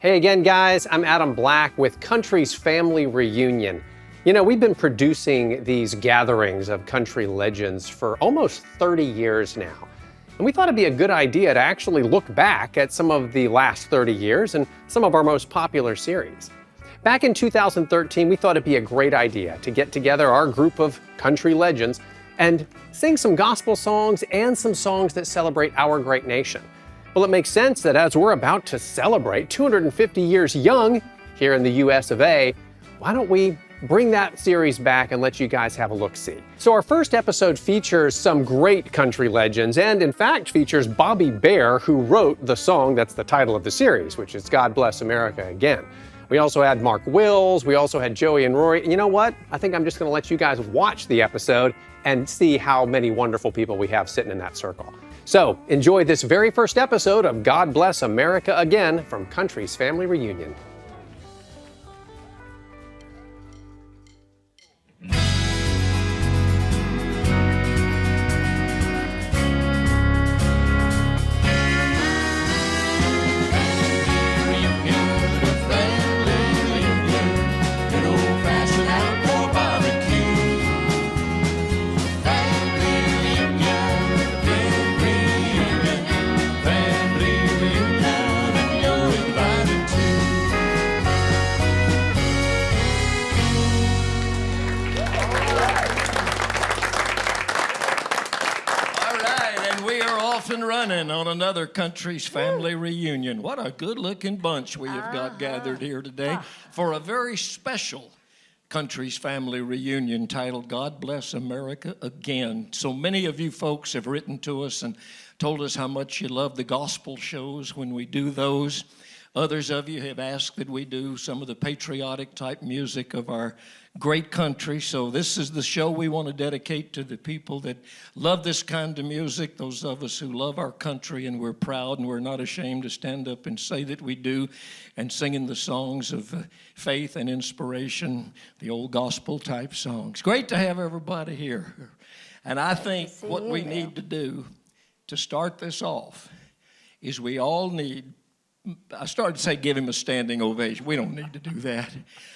Hey again, guys, I'm Adam Black with Country's Family Reunion. You know, we've been producing these gatherings of country legends for almost 30 years now. And we thought it'd be a good idea to actually look back at some of the last 30 years and some of our most popular series. Back in 2013, we thought it'd be a great idea to get together our group of country legends and sing some gospel songs and some songs that celebrate our great nation. Well, it makes sense that as we're about to celebrate 250 years young here in the US of A, why don't we bring that series back and let you guys have a look-see. So our first episode features some great country legends and in fact features Bobby Bare, who wrote the song that's the title of the series, which is God Bless America Again. We also had Mark Wills, we also had Joey+Rory. And you know what? I think I'm just gonna let you guys watch the episode and see how many wonderful people we have sitting in that circle. So enjoy this very first episode of God Bless America Again from Country's Family Reunion. Running on another Country's Family Reunion. What a good-looking bunch we have got gathered here today for a very special Country's Family Reunion titled God Bless America Again. So many of you folks have written to us and told us how much you love the gospel shows when we do those. Others of you have asked that we do some of the patriotic type music of our great country. So this is the show we want to dedicate to the people that love this kind of music, those of us who love our country and we're proud and we're not ashamed to stand up and say that we do, and singing the songs of faith and inspiration, the old gospel type songs. Great to have everybody here. And I think what we need to do to start this off is we all need, I started to say give him a standing ovation. We don't need to do that.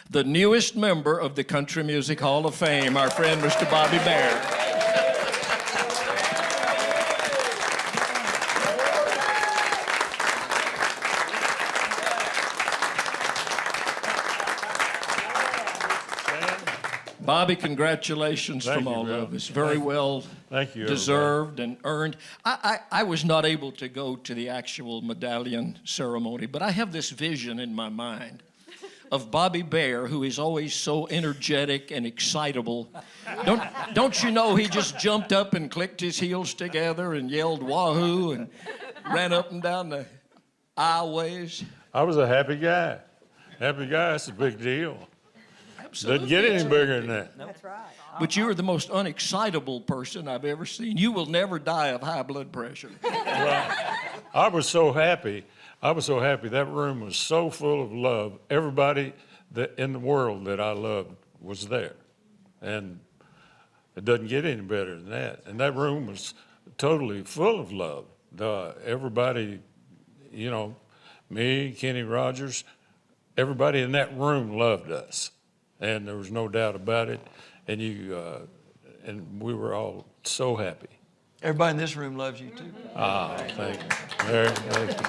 The newest member of the Country Music Hall of Fame, our friend Mr. Bobby Bare. Bobby, congratulations from all of us. Very well deserved and earned. I was not able to go to the actual medallion ceremony, but I have this vision in my mind of Bobby Bare, who is always so energetic and excitable. Don't you know he just jumped up and clicked his heels together and yelled wahoo and ran up and down the aisleways? I was a happy guy. Happy guy, that's a big deal. Doesn't get any bigger than that. That's right. But you are the most unexcitable person I've ever seen. You will never die of high blood pressure. Well, I was so happy. That room was so full of love. Everybody that in the world that I loved was there. And it doesn't get any better than that. And that room was totally full of love. Everybody, you know, me, Kenny Rogers, everybody in that room loved us. And there was no doubt about it, and and we were all so happy. Everybody in this room loves you too. Thank you. Very, thank you.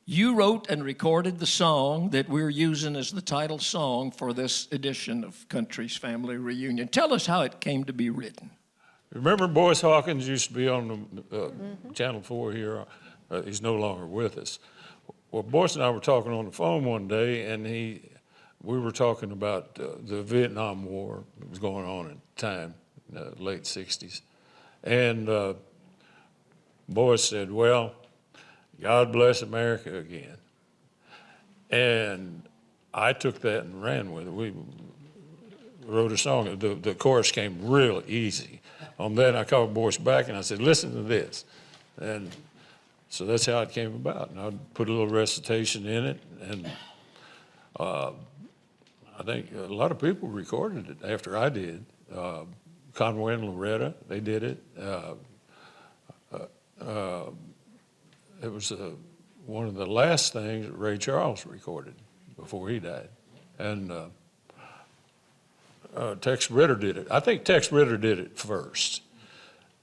You wrote and recorded the song that we're using as the title song for this edition of Country's Family Reunion. Tell us how it came to be written. Remember Boyce Hawkins used to be on the Channel 4 here. He's no longer with us. Well, Boyce and I were talking on the phone one day, and we were talking about the Vietnam War that was going on at the time, late 60s. And Boyce said, well, God bless America again. And I took that and ran with it. We wrote a song. The chorus came real easy. On that, I called Boyce back, and I said, listen to this. And so that's how it came about. And I put a little recitation in it, and I think a lot of people recorded it after I did. Conway and Loretta, they did it. It was one of the last things that Ray Charles recorded before he died. And Tex Ritter did it. I think Tex Ritter did it first.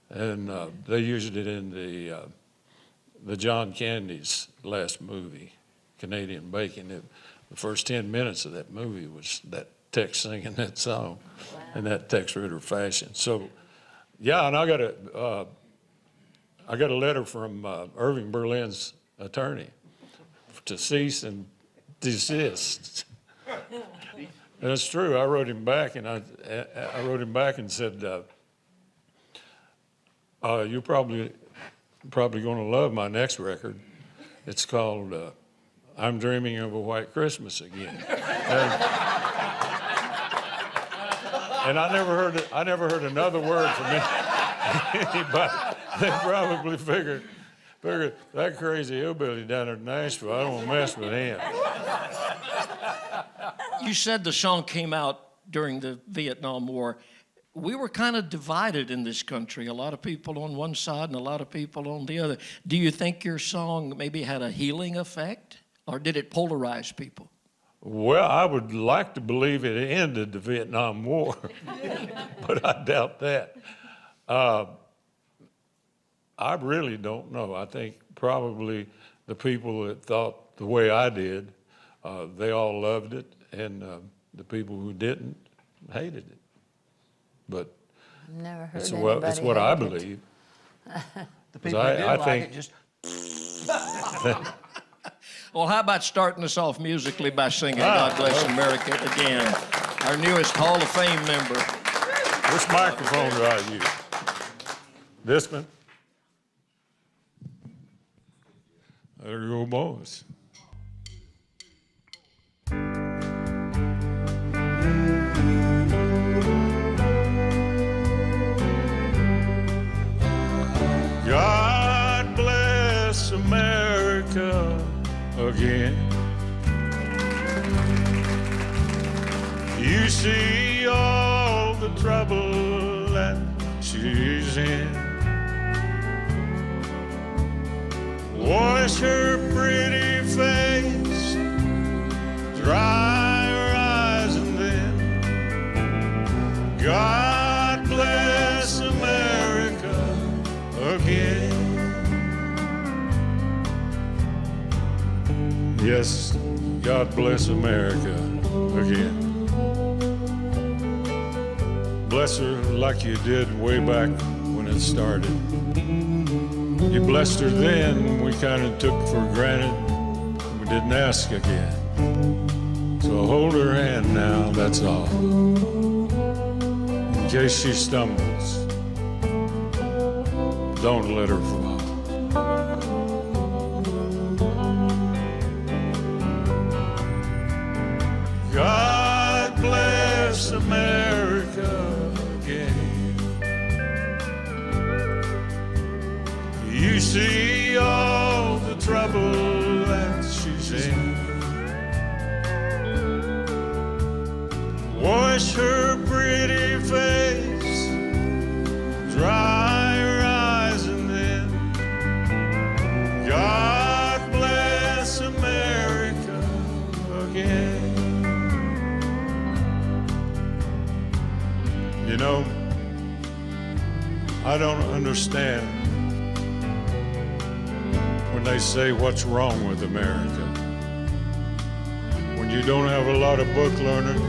And they used it in the John Candy's last movie, Canadian Bacon. The first 10 minutes of that movie was that Tex singing that song in that Tex Ritter fashion. So, yeah, and I got a letter from Irving Berlin's attorney to cease and desist. And it's true. I wrote him back, and I wrote him back and said, "You're probably going to love my next record. It's called I'm Dreaming of a White Christmas Again." And I never heard another word from anybody. They probably figured that crazy hillbilly down there in Nashville, I don't want to mess with him. You said the song came out during the Vietnam War. We were kind of divided in this country, a lot of people on one side and a lot of people on the other. Do you think your song maybe had a healing effect, or did it polarize people? Well, I would like to believe it ended the Vietnam War, but I doubt that. I really don't know. I think probably the people that thought the way I did, they all loved it, and the people who didn't hated it. But Never heard it's anybody what I hate it. believe. The people who did like it just. Well, how about starting us off musically by singing God Bless America again, our newest Hall of Fame member. Which microphone do I use? This one? There you go, boys. God bless America again. You see all the trouble that she's in. Wash her pretty face, dry her eyes, and then God bless America again. Yes, God bless America again. Bless her like you did way back when it started. You blessed her then, we kind of took for granted. We didn't ask again. So hold her hand now, that's all. In case she stumbles, don't let her fall. God bless America again. You see all the trouble that she's in. Wash her pretty face, dry her eyes, and then God bless America again. You know, I don't understand when they say what's wrong with America. When you don't have a lot of book learning,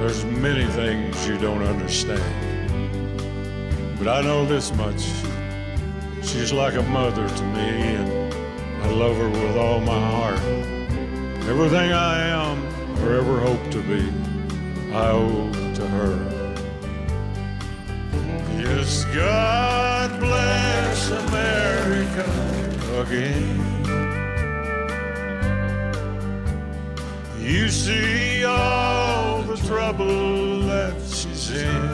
there's many things you don't understand. But I know this much. She's like a mother to me, and I love her with all my heart. Everything I am or ever hope to be, I owe to her. Yes, God bless America again. You see all the trouble that she's in.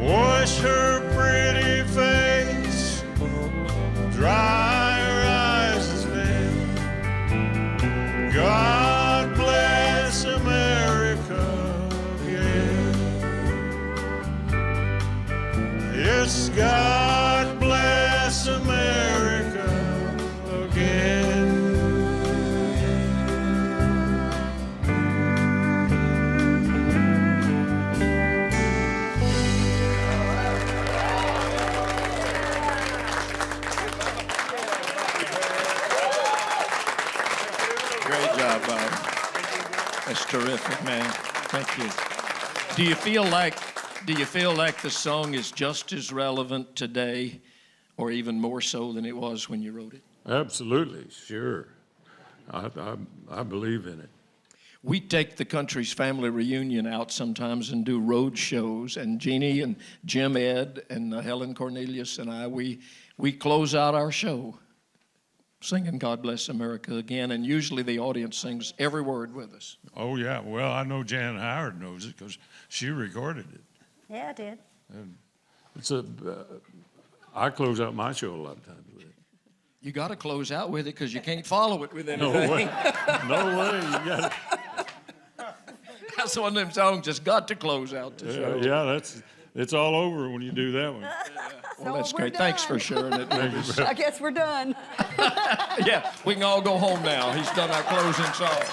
Wash her pretty face, dry her eyes, and then God bless America again. Yes, God bless That's terrific, man. Thank you. Do you feel like the song is just as relevant today, or even more so than it was when you wrote it? Absolutely, sure. I believe in it. We take the Country's Family Reunion out sometimes and do road shows, and Jeannie and Jim Ed and Helen Cornelius and I, we close out our show singing God Bless America again, and usually the audience sings every word with us. Oh, yeah. Well, I know Jan Howard knows it because she recorded it. Yeah, I did. And I close out my show a lot of times with it. You got to close out with it because you can't follow it with anything. No way. No way. You got That's one of them songs just got to close out the show. Yeah, it's all over when you do that one. Well, that's we're great. Thanks for done. sharing it with us. I guess we're done. Yeah, we can all go home now. He's done our closing song.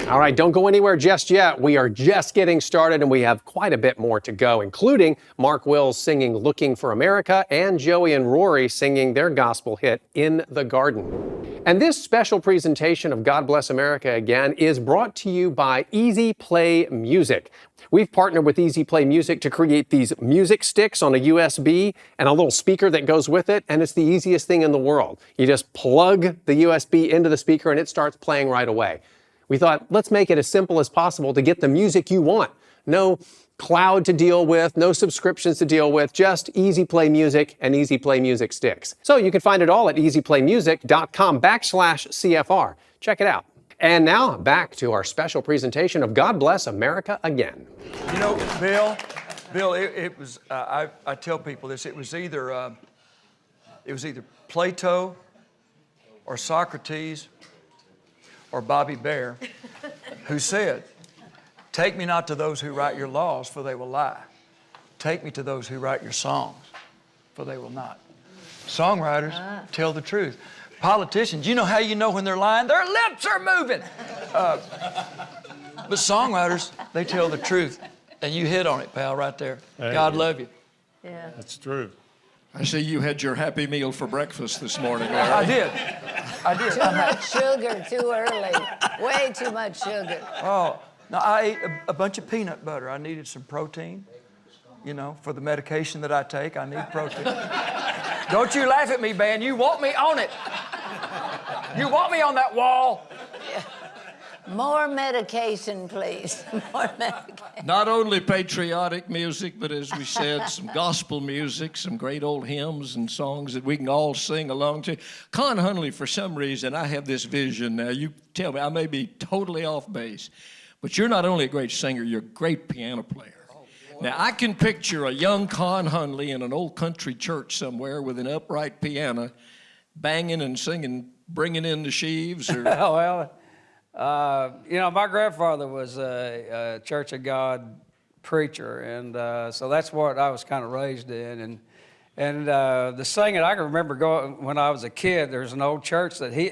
All right, don't go anywhere just yet. We are just getting started, and we have quite a bit more to go, including Mark Wills singing Looking for America and Joey and Rory singing their gospel hit, In the Garden. And this special presentation of God Bless America Again is brought to you by Easy Play Music. We've partnered with Easy Play Music to create these music sticks on a USB and a little speaker that goes with it, and it's the easiest thing in the world. You just plug the USB into the speaker and it starts playing right away. We thought, let's make it as simple as possible to get the music you want. No cloud to deal with, no subscriptions to deal with, just Easy Play Music and Easy Play Music sticks. So you can find it all at easyplaymusic.com/CFR. Check it out. And now back to our special presentation of God Bless America Again. You know, Bill, it was, I tell people this, it was either Plato or Socrates or Bobby Bear who said, "Take me not to those who write your laws, for they will lie. Take me to those who write your songs, for they will not." Songwriters tell the truth. Politicians, you know how you know when they're lying? Their lips are moving. But songwriters, they tell the truth. And you hit on it, pal, right there. God love you. Yeah. That's true. I see you had your Happy Meal for breakfast this morning, Larry. I did. Too much sugar, too early. Way too much sugar. Oh, no, I ate a bunch of peanut butter. I needed some protein. You know, for the medication that I take, I need protein. Don't you laugh at me, man. You want me on it. You want me on that wall. More medication, please. More medication. Not only patriotic music, but as we said, some gospel music, some great old hymns and songs that we can all sing along to. Con Hunley, for some reason, I have this vision. Now, you tell me, I may be totally off base, but you're not only a great singer, you're a great piano player. Now, I can picture a young Con Hunley in an old country church somewhere with an upright piano, banging and singing, bringing in the sheaves. Or... Well, you know, my grandfather was a Church of God preacher, and so that's what I was kind of raised in. And the singing, I can remember going when I was a kid. There's an old church that he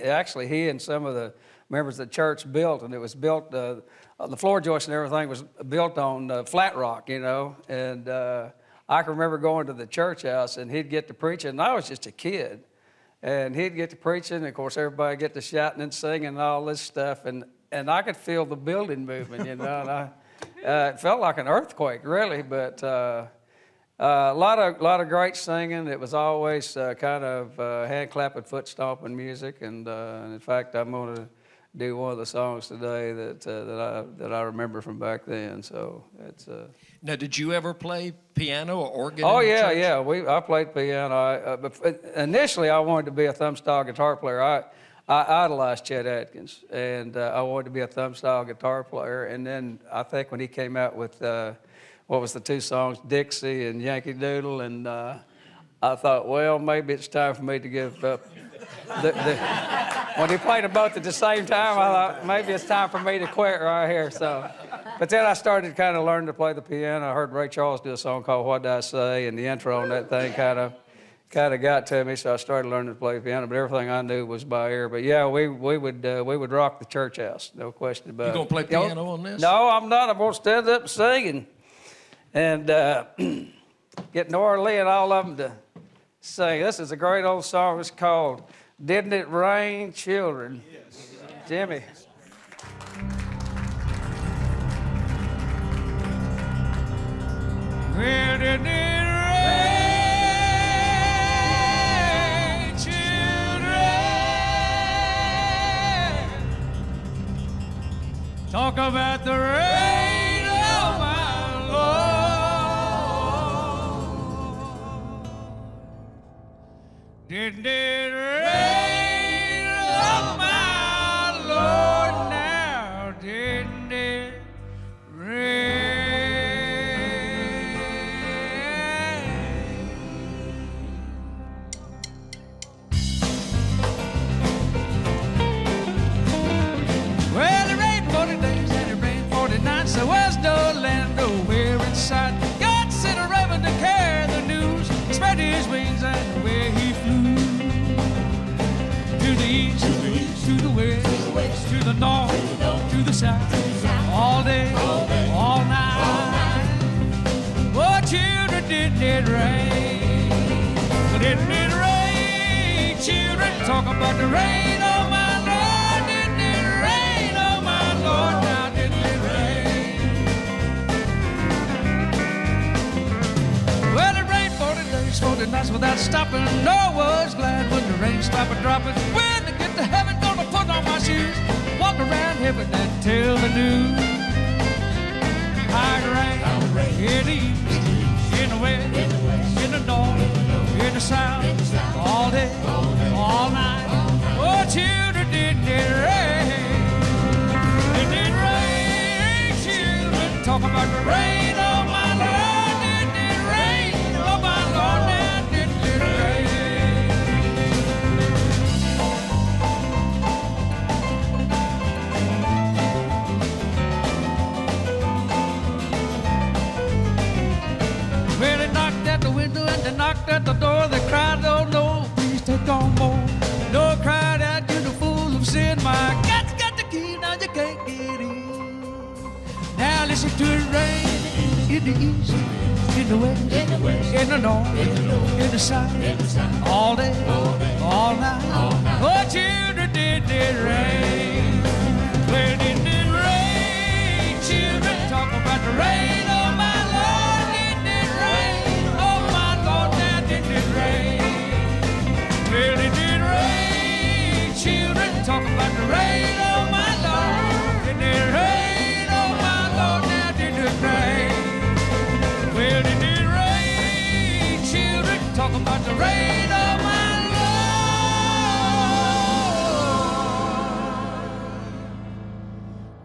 and some of the members of the church built, and it was built. The floor joist and everything was built on flat rock, you know. And I can remember going to the church house, and he'd get to preaching, and I was just a kid. And he'd get to preaching, and of course everybody get to shouting and singing and all this stuff, and I could feel the building moving, you know. And it felt like an earthquake, really. But a lot of great singing. It was always kind of hand clapping, foot stomping music, and in fact, I'm going to do one of the songs today that I remember from back then. So it's. Now, did you ever play piano or organ? Oh in the yeah, church? yeah. I played piano. But initially, I wanted to be a thumb style guitar player. I idolized Chet Atkins, and I wanted to be a thumb style guitar player. And then I think when he came out with what was the two songs, Dixie and Yankee Doodle, and I thought, well, maybe it's time for me to give up. When he played them both at the same time, I thought maybe it's time for me to quit right here. So, but then I started kind of learning to play the piano. I heard Ray Charles do a song called "What Did I Say," and the intro on that thing kind of got to me. So I started learning to play the piano. But everything I knew was by ear. But yeah, we would rock the church house, no question about it. You gonna play piano on this? No, I'm not. I'm gonna stand up and sing and get Nora Lee and all of them to sing. This is a great old song. It's called "Didn't It Rain Children?" Yes. Jimmy. Well, didn't it rain, children? Talk about the rain, oh my Lord. Didn't it rain, oh my Lord, now didn't it rain? Well, it rained 40 days and it rained 40 nights. There was no land nowhere in sight. God sent a raven to carry the news. He spread his wings and away he flew. To the east, to the west, to the north, to the south, all day, all night. Oh, children, didn't it rain? Well, didn't it rain, children? Talk about the rain, oh my Lord. Didn't it rain, oh my Lord? Now didn't it rain? Well, it rained 40 days, 40 nights without stopping. No one's glad when the rain stopped dropping. When I get to heaven, gonna put on my shoes, walk around heaven and tell the news. High rain in the east, in the west, in the north, in the south, all day, all night. Oh, children, didn't it rain? Didn't it rain, children? Talk about the rain, oh my Lord. Didn't it rain, oh my Lord, now didn't it rain? Well, they knocked at the window and they knocked at the door. They cried, oh no, please take on more. No, cried out, you're the fool of sin. My God's got the key, now you can't get in. Now listen to it rain in the east, in the west, in the north, in the south, all day, all night. Oh, children, did it rain? Well, didn't it rain, children? Talk about the rain, oh my Lord. Didn't it rain, oh my Lord, now didn't it rain? Well, it did rain, children. Talk about the rain, oh my Lord. Didn't it rain, oh my Lord, now didn't it rain? Well, it did rain, children. Talk about the rain, oh my Lord.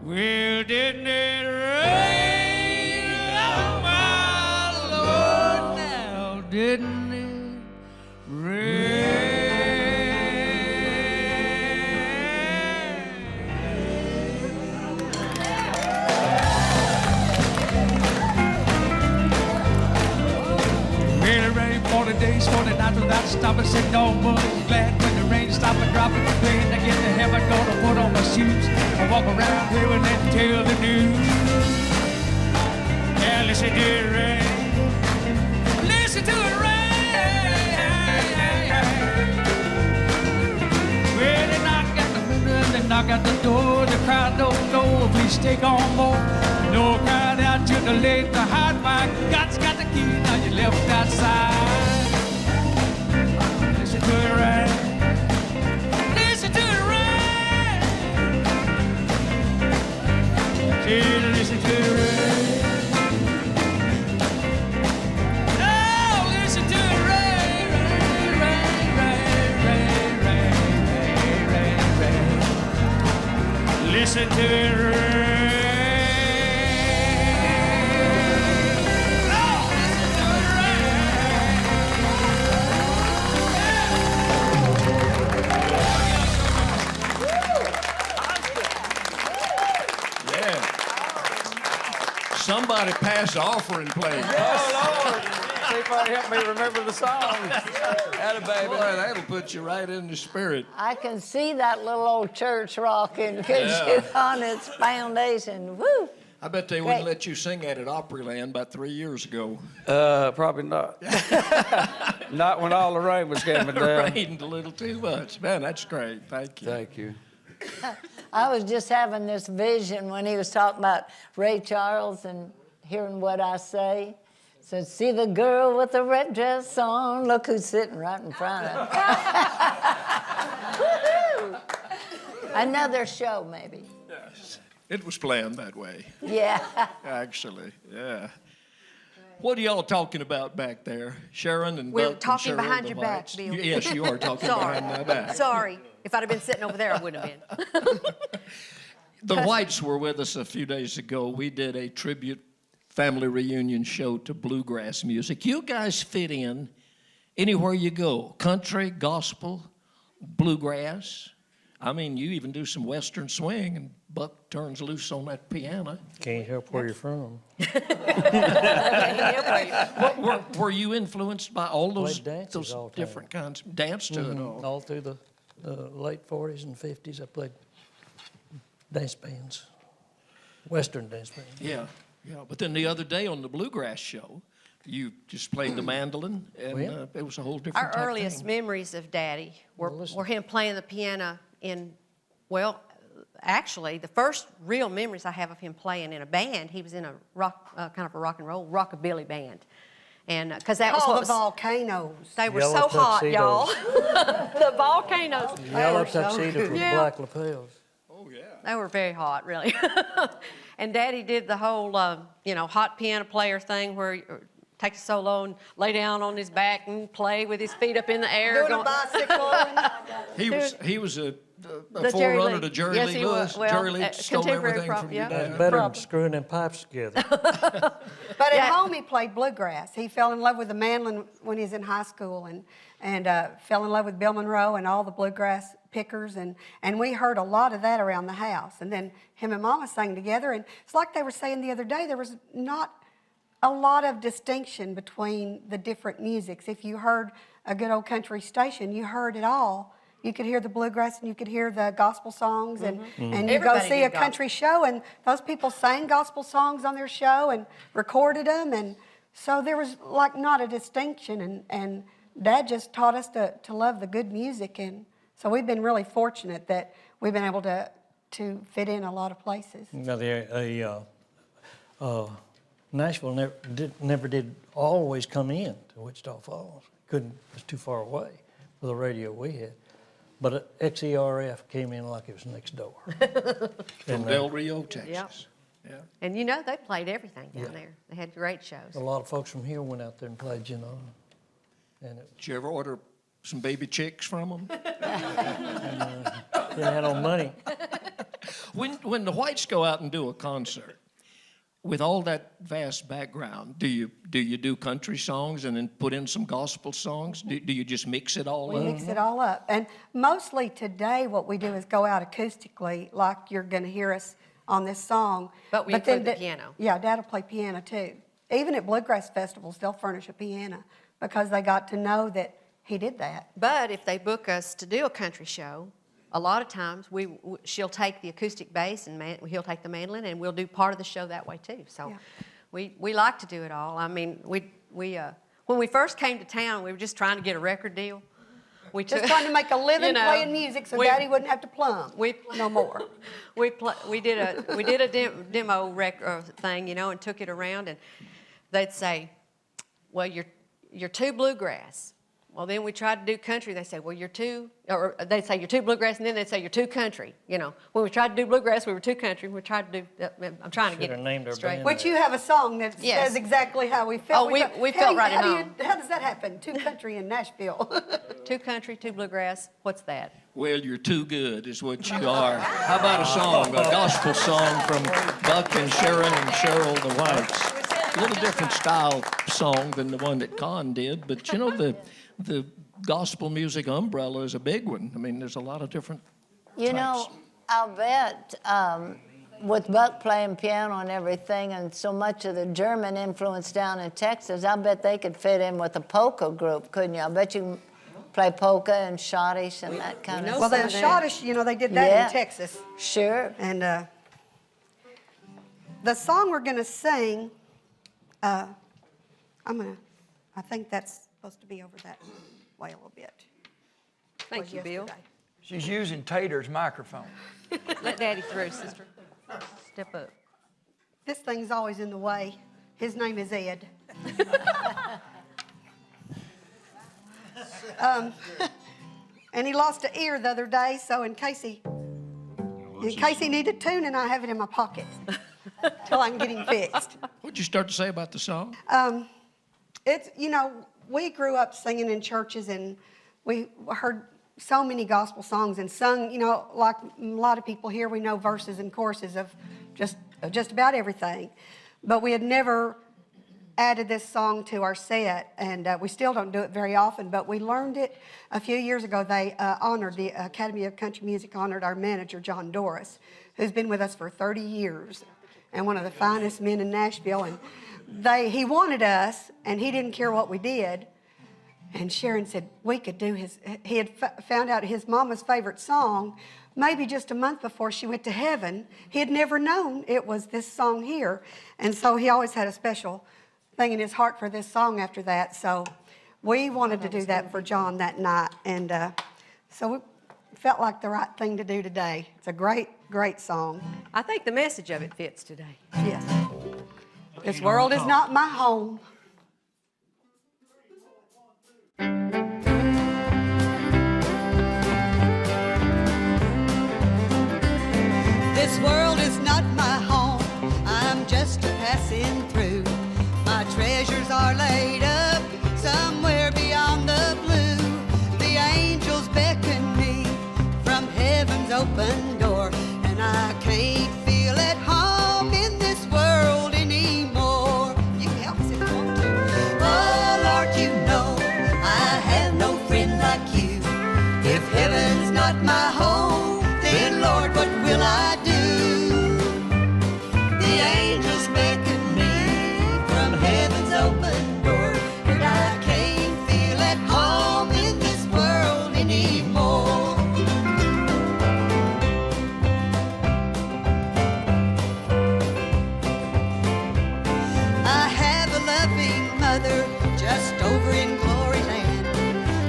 Well, didn't it rain, oh my Lord, now didn't it rain? Well, it rained 40 days, 40 nights without stopping. Said no one's glad when the rain stopped and dropping. When I get to heaven, gonna put on my shoes and walk around here and then tell the news. Yeah, listen to it rain. Listen to it rain. Well, they knock at the window and they knock at the door. The crowd don't know, please take on more. No, cried out to the late to hide. My God's got the key, now you left outside. Listen to it rain. Listen to it rain. Listen to it rain. Oh, listen to it rain, rain, rain, rain, rain, rain, rain, rain. Listen to it rain. Somebody pass the offering plate. Oh, Lord. See if I help me remember the song. Atta baby. Boy, that'll put you right in the spirit. I can see that little old church rocking because it's on its foundation. Woo! I bet they wouldn't let you sing that at Opryland about 3 years ago. Probably not. Not when all the rain was coming down. Rained a little too much. Man, that's great. Thank you. Thank you. I was just having this vision when he was talking about Ray Charles and hearing what I say. So see the girl with the red dress on. Look who's sitting right in front of her. Another show, maybe. Yes. It was planned that way, Yeah. actually. Yeah. What are y'all talking about back there, Sharon and We're Buck talking and Cheryl, behind the your back, Whites? Bill. Yes, you are talking Sorry. behind my back. Sorry. If I'd have been sitting over there, I wouldn't have been. The Whites were with us a few days ago. We did a tribute family reunion show to bluegrass music. You guys fit in anywhere you go, country, gospel, bluegrass. I mean, you even do some western swing, and Buck turns loose on that piano. Can't help where you're from. Were you influenced by all those, Played dances those all the time. different kinds? Dance to it all. All through the late 40s and 50s, I played dance bands, Western dance bands. Yeah, yeah. But then the other day on the bluegrass show, you just played the mandolin, and Well, it was a whole different Our type earliest thing. memories of Daddy were listen. him playing the piano in, well, actually, the first real memories I have of him playing in a band, he was in a rock, kind of a rock and roll, rockabilly band. And because that was Oh, what the was, volcanoes. they were Yellow so hot, tuxedos. y'all. The volcanoes. Yellow so tuxedos good. with Yeah. black lapels. Oh, yeah. They were very hot, really. And Daddy did the whole, hot piano player thing where he take a solo and lay down on his back and play with his feet up in the air. Doing a going- bicycle. He was a The Jerry forerunner Lee. to Jerry Yes, Lee he was. Lewis. Well, Jerry Lee stole contemporary everything prop- from yeah. you, That's Dad. better than Problem. screwing them pipes together. But Yeah. at home, he played bluegrass. He fell in love with the mandolin when he was in high school, and fell in love with Bill Monroe and all the bluegrass pickers, and we heard a lot of that around the house. And then him and Mama sang together, and it's like they were saying the other day, there was not a lot of distinction between the different musics. If you heard a good old country station, you heard it all. You could hear the bluegrass and you could hear the gospel songs, and you go Everybody see did a country show, and those people sang gospel songs on their show and recorded them, and so there was like not a distinction, and Dad just taught us to love the good music, and so we've been really fortunate that we've been able to fit in a lot of places. Now, Nashville never did always come in to Wichita Falls. Couldn't, it was too far away for the radio we had. But XERF came in like it was next door. From Del Rio, Texas. Yep. Yeah. And they played everything down there. They had great shows. A lot of folks from here went out there and played, And Did you ever order some baby chicks from them? didn't have no money. When the Whites go out and do a concert, with all that vast background, do you do country songs and then put in some gospel songs? Do you just mix it all We up? mix it all up. And mostly today what we do is go out acoustically, like you're going to hear us on this song. But we then include the piano. Yeah, Dad will play piano too. Even at bluegrass festivals, they'll furnish a piano because they got to know that he did that. But if they book us to do a country show, a lot of times she'll take the acoustic bass and he'll take the mandolin, and we'll do part of the show that way too. So Yeah. we like to do it all. I mean, when we first came to town, we were just trying to get a record deal. We Just trying to make a living playing music so we- Daddy wouldn't have to plumb no more. We did a demo thing, and took it around, and they'd say, "Well, you're too bluegrass." Well, then we tried to do country. They say, "Well, you're too," or they'd say, "You're too bluegrass," and then they'd say, "You're too country." When we tried to do bluegrass, we were too country. We tried to do. I'm trying to get Should've named it our straight. band Which you have a song that Yes. says exactly how we felt. Oh, we felt right at home. How does that happen? Too country in Nashville. Too country, too bluegrass. What's that? Well, you're too good, is what you are. How about a song, a gospel song from Buck and Sharon and Cheryl the Whites? A little different style song than the one that Con did, but the gospel music umbrella is a big one. I mean, there's a lot of different types. I'll bet with Buck playing piano and everything, and so much of the German influence down in Texas, I'll bet they could fit in with a polka group, couldn't you? I bet you can play polka and schottisch and that kind of Well, stuff. the Schottish, they did that Yeah. in Texas. Sure. And the song we're going to sing, I think that's supposed to be over that way a little bit. Thank Was you, Bill. yesterday. She's using Tater's microphone. Let Daddy through, sister. Step up. This thing's always in the way. His name is Ed. And he lost an ear the other day, so in case he needed tuning, I have it in my pocket till I can get him fixed. What'd you start to say about the song? It's, you know, we grew up singing in churches, and we heard so many gospel songs and sung, you know, like a lot of people here, we know verses and choruses of just about everything. But we had never added this song to our set, and we still don't do it very often, but we learned it a few years ago. They honored, the Academy of Country Music honored our manager, John Doris, who's been with us for 30 years and one of the finest men in Nashville. And he wanted us, and he didn't care what we did. And Sharon said we could do he had found out his mama's favorite song maybe just a month before she went to heaven. He had never known it was this song here. And so he always had a special thing in his heart for this song after that. So we wanted to do that for John that night. And so it felt like the right thing to do today. It's a great, great song. I think the message of it fits today. Yes. This world is not my home. This world is not my home, I'm just a passing through. My treasures are laid up somewhere beyond the blue. The angels beckon me from heaven's open door, and I can't feel at home in this world anymore. You can help us if you want to. Oh Lord, you know I have no friend like you. If heaven's not my home, then Lord, what will I do? The angels beckon me from heaven's open door, and I can't feel at home in this world anymore. I have a loving mother just over in glory land.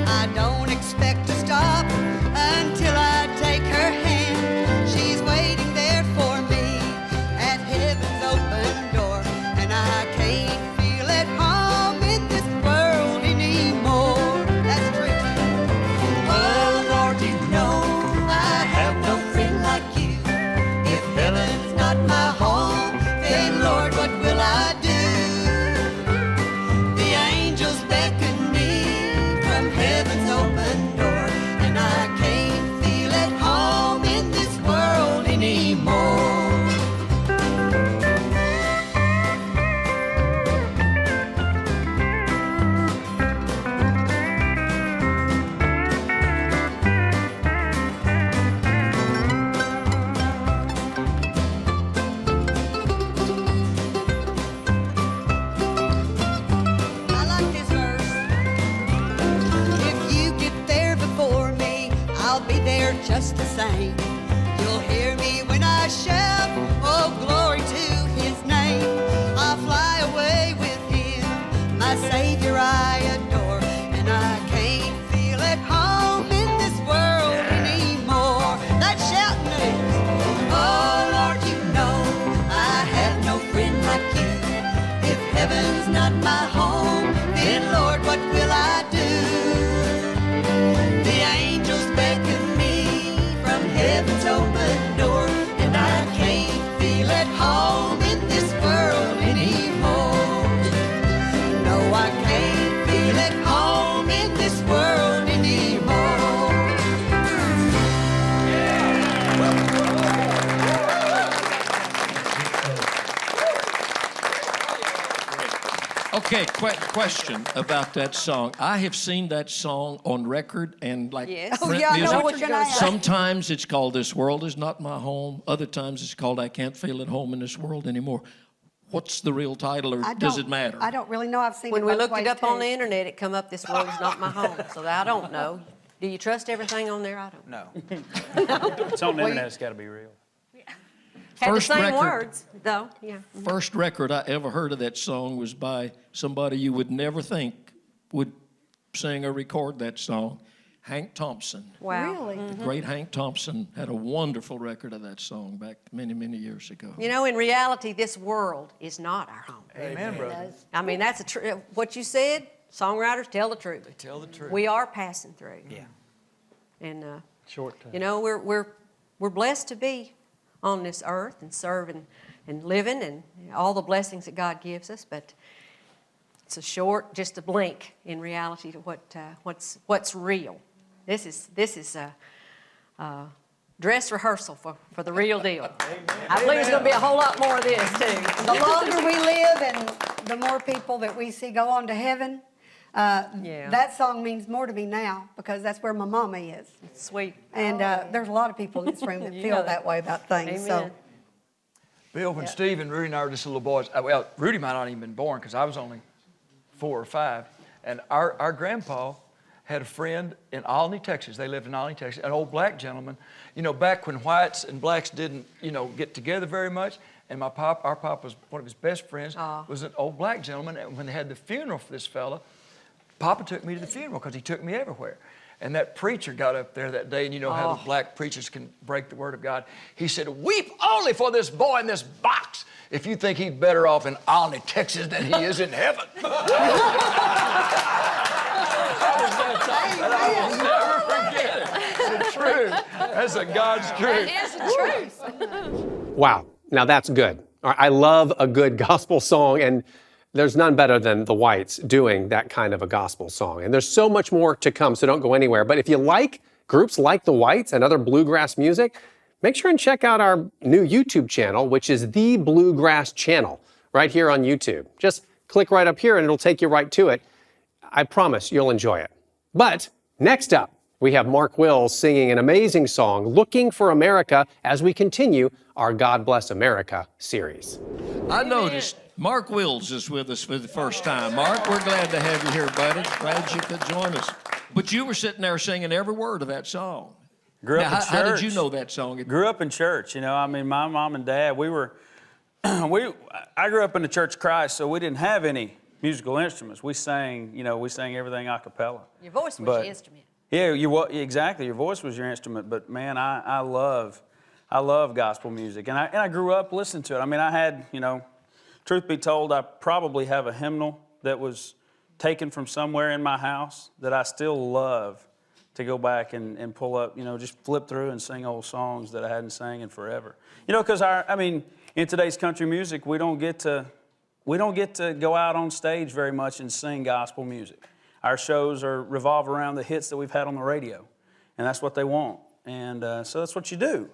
I don't expect to stop until I take her hand. She's waiting there for me at heaven's open door, and I can't feel at home in this world anymore. That's true too. Oh Lord, you know I have no friend like you. If heaven's not my home, then Lord, what will I do? The angels beckon me from heaven's open door, and I can't feel at home in this world anymore. I like this verse. If you get there before me, I'll be there just the same. You'll hear me when I shout, oh glory to his name. I'll fly away with him, my Savior I adore, and I can't feel at home in this world anymore. That's shouting it. Oh Lord, you know I have no friend like you. If heaven's not my home, then Lord, what will I do? The angels beckon me from heaven's open door, and I can't feel at home in this world anymore. No, I can't feel at home in this world anymore. Okay, question about that song. I have seen that song on record and like Yes. Oh print yeah, I music. know what you're gonna say. Sometimes it's called This World Is Not My Home. Other times it's called I Can't Feel at Home in This World Anymore. What's the real title, or does it matter? I don't really know. I've seen When it we both looked it ways, up on too. the internet, it come up, this world is not my home. So I don't know. Do you trust everything on there? I don't know. No. It's on the internet, it's got to be real. Had the First same record. words, though. Yeah. First record I ever heard of that song was by somebody you would never think would sing or record that song. Hank Thompson. Wow. Really? The great Hank Thompson had a wonderful record of that song back many, many years ago. You know, in reality, this world is not our home. Amen, brother. I mean, that's what you said. Songwriters tell the truth. They tell the truth. We are passing through. Yeah. And Short time. you know, we're blessed to be on this earth and serving and living and all the blessings that God gives us. But it's just a blink in reality to what's real. This is a dress rehearsal for the real deal. I believe there's going to be a whole lot more of this too. The longer we live and the more people that we see go on to heaven, that song means more to me now because that's where my mama is. It's sweet. And there's a lot of people in this room that feel that way about things. So. Amen. Bill, when Steve and Rudy and I were just little boys, well, Rudy might not even been born because I was only 4 or 5, and our grandpa had a friend in Alny, Texas. They lived in Alny, Texas, an old black gentleman. You know, back when whites and blacks didn't, get together very much, and our pop was one of his best friends, was an old black gentleman, and when they had the funeral for this fella, Papa took me to the funeral because he took me everywhere. And that preacher got up there that day, and you know how the black preachers can break the word of God. He said, "Weep only for this boy in this box if you think he's better off in Alny, Texas than he is in heaven." I will never forget it. It's the truth. That's a God's truth. It is the truth. Wow, now that's good. All right, I love a good gospel song, and there's none better than the Whites doing that kind of a gospel song. And there's so much more to come, so don't go anywhere. But if you like groups like the Whites and other bluegrass music, make sure and check out our new YouTube channel, which is The Bluegrass Channel, right here on YouTube. Just click right up here and it'll take you right to it. I promise you'll enjoy it. But next up, we have Mark Wills singing an amazing song, Looking for America, as we continue our God Bless America series. I noticed Mark Wills is with us for the first time. Mark, we're glad to have you here, buddy. Glad you could join us. But you were sitting there singing every word of that song. Grew up Now, in church. how did you know that song? Grew up in church. I mean, my mom and dad, I grew up in the Church of Christ, so we didn't have any musical instruments. We sang everything a cappella. Your voice was your instrument. Yeah, exactly. Your voice was your instrument. But man, I love gospel music, and I grew up listening to it. I mean, I had, truth be told, I probably have a hymnal that was taken from somewhere in my house that I still love to go back and pull up, just flip through and sing old songs that I hadn't sang in forever. Because in today's country music, we don't get to go out on stage very much and sing gospel music. Our shows revolve around the hits that we've had on the radio, and that's what they want. And so that's what you do.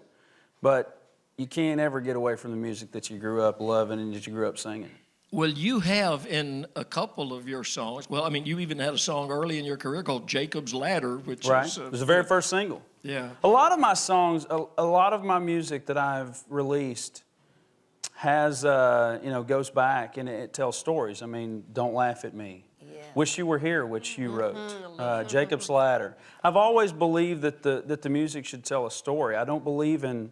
But you can't ever get away from the music that you grew up loving and that you grew up singing. Well, you have in a couple of your songs, you even had a song early in your career called Jacob's Ladder, which is... It was the very first single. Yeah. A lot of my songs, a lot of my music that I've released has, goes back and it tells stories. Don't Laugh at Me. Yeah. Wish You Were Here, which you wrote. Jacob's Ladder. I've always believed that the music should tell a story. I don't believe in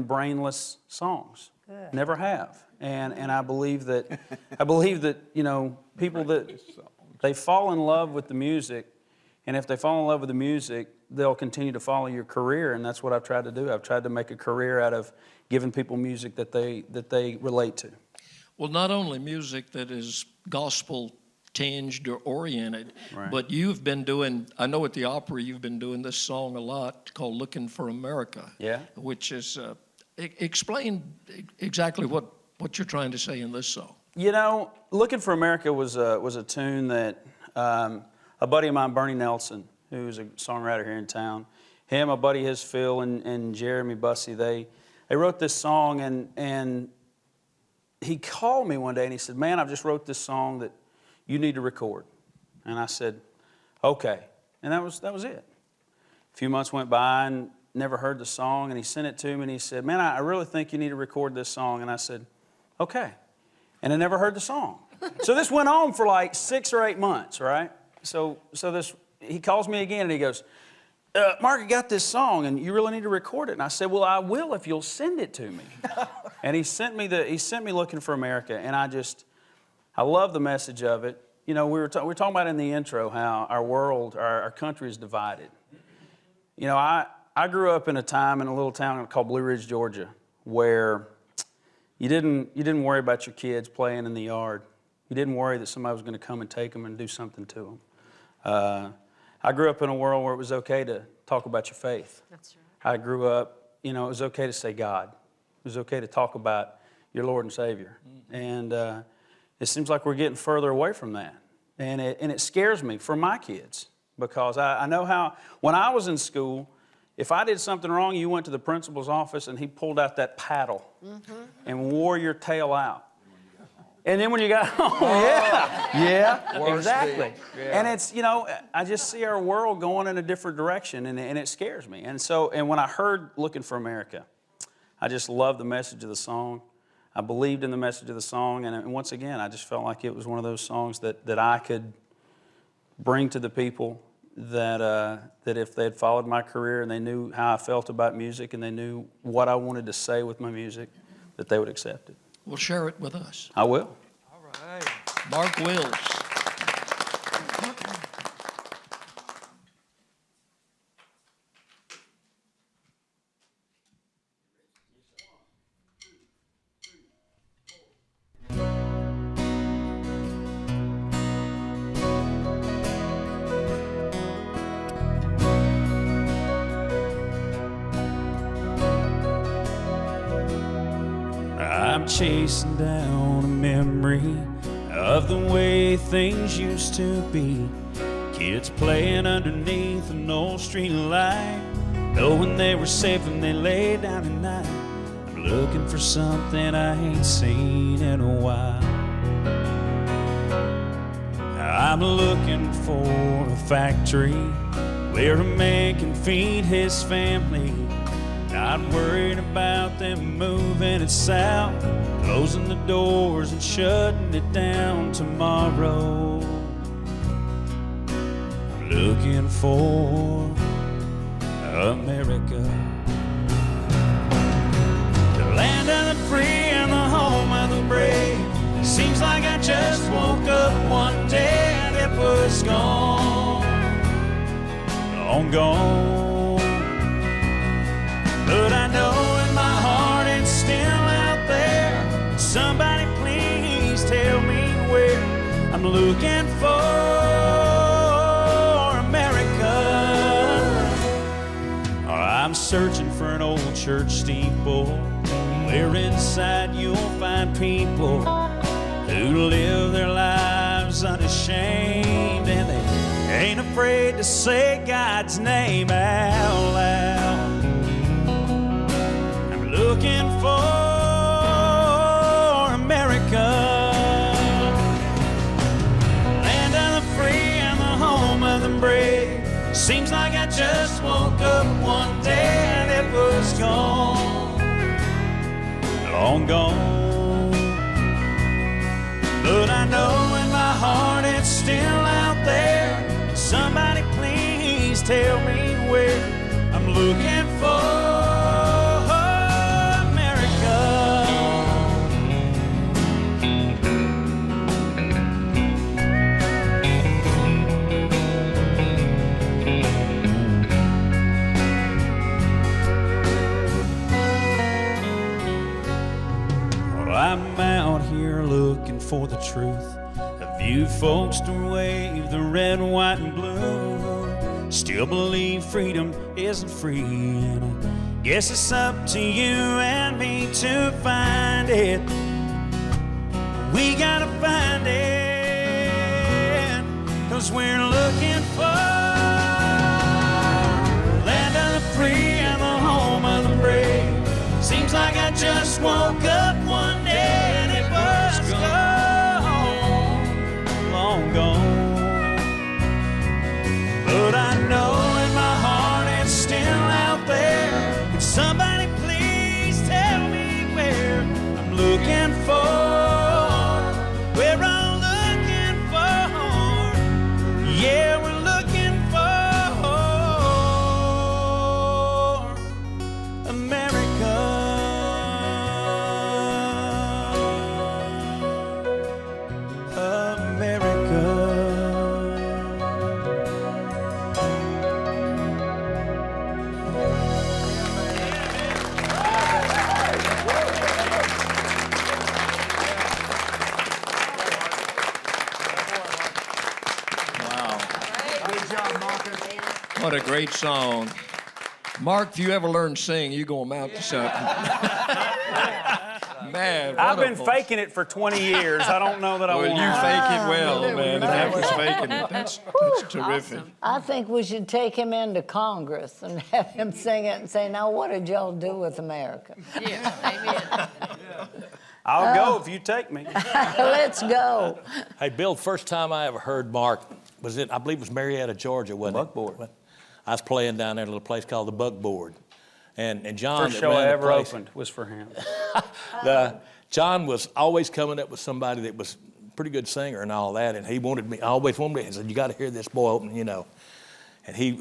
brainless songs. Good. Never have. And I believe that people that they fall in love with the music, and if they fall in love with the music, they'll continue to follow your career, and that's what I've tried to do. I've tried to make a career out of giving people music that they relate to. Well, not only music that is gospel tinged or oriented, but you've been doing, I know at the Opry you've been doing this song a lot called Looking for America. Yeah. Which is, explain exactly what you're trying to say in this song. Looking for America was a tune that a buddy of mine, Bernie Nelson, who's a songwriter here in town, him, a buddy his, Phil, and Jeremy Bussey, they wrote this song, and he called me one day and he said, "Man, I've just wrote this song that you need to record." And I said, "Okay." And that was it. A few months went by and never heard the song, and he sent it to me and he said, "Man, I really think you need to record this song." And I said, "Okay." And I never heard the song. So this went on for like 6 or 8 months, right? So he calls me again and he goes, "Mark, I got this song and you really need to record it." And I said, "Well, I will if you'll send it to me." And he sent me Looking for America, and I love the message of it. You know, we were talking about in the intro how our world, our country is divided. You know, I grew up in a time in a little town called Blue Ridge, Georgia, where you didn't worry about your kids playing in the yard. You didn't worry that somebody was going to come and take them and do something to them. I grew up in a world where it was okay to talk about your faith. That's right. I grew up, you know, it was okay to say God. It was okay to talk about your Lord and Savior. And it seems like we're getting further away from that. And it scares me for my kids, because I know how, when I was in school, if I did something wrong, you went to the principal's office and he pulled out that paddle and wore your tail out. And then when you got home, exactly. Yeah. And it's, you know, I just see our world going in a different direction, and it scares me. And when I heard Looking for America, I just loved the message of the song. I believed in the message of the song, and once again, I just felt like it was one of those songs that I could bring to the people that if they had followed my career and they knew how I felt about music and they knew what I wanted to say with my music, that they would accept it. Well, share it with us. I will. All right. Mark Wills. I'm chasing down a memory of the way things used to be. Kids playing underneath an old street light, knowing they were safe when they lay down at night. I'm looking for something I ain't seen in a while. I'm looking for a factory where a man can feed his family, not worried about them moving it south, closing the doors and shutting it down tomorrow. I'm looking for America, the land of the free and the home of the brave. Seems like I just woke up one day and it was gone, long gone. But I know in my heart it's still out there. Somebody please tell me where. I'm looking for America. I'm searching for an old church steeple where inside you'll find people who live their lives unashamed, and they ain't afraid to say God's name out loud. I'm looking for America, land of the free and the home of the brave. Seems like I just woke up one day and it was gone, long gone. But I know in my heart it's still out there. Somebody please tell me where. I'm looking for I'm out here looking for the truth. A few folks to wave the red, white, and blue. Still believe freedom isn't free, and I guess it's up to you and me to find it. We gotta find it, 'cause we're looking for land of the free and the home of the brave. Seems like I just woke up one day and it was gone, long gone. But I know in my heart it's still out there. Can somebody please tell me where? I'm looking for, where I'm looking for. Yeah, we're looking What a great song. Mark, if you ever learn to sing, you're going to amount to something. Man, I've been faking it for 20 years. I don't know that I want to. Well, you fake it well, man. And that was faking it. That's terrific. I think we should take him into Congress and have him sing it and say, now what did y'all do with America? Yeah, amen. I'll go if you take me. Let's go. Hey, Bill, first time I ever heard Mark was I believe it was Marietta, Georgia, wasn't it? Buckboard. I was playing down there at a little place called the Buckboard. And John, First that show I ran the ever place, opened was for him. John was always coming up with somebody that was a pretty good singer and all that, and he always wanted me. He said, you got to hear this boy open, you know. And he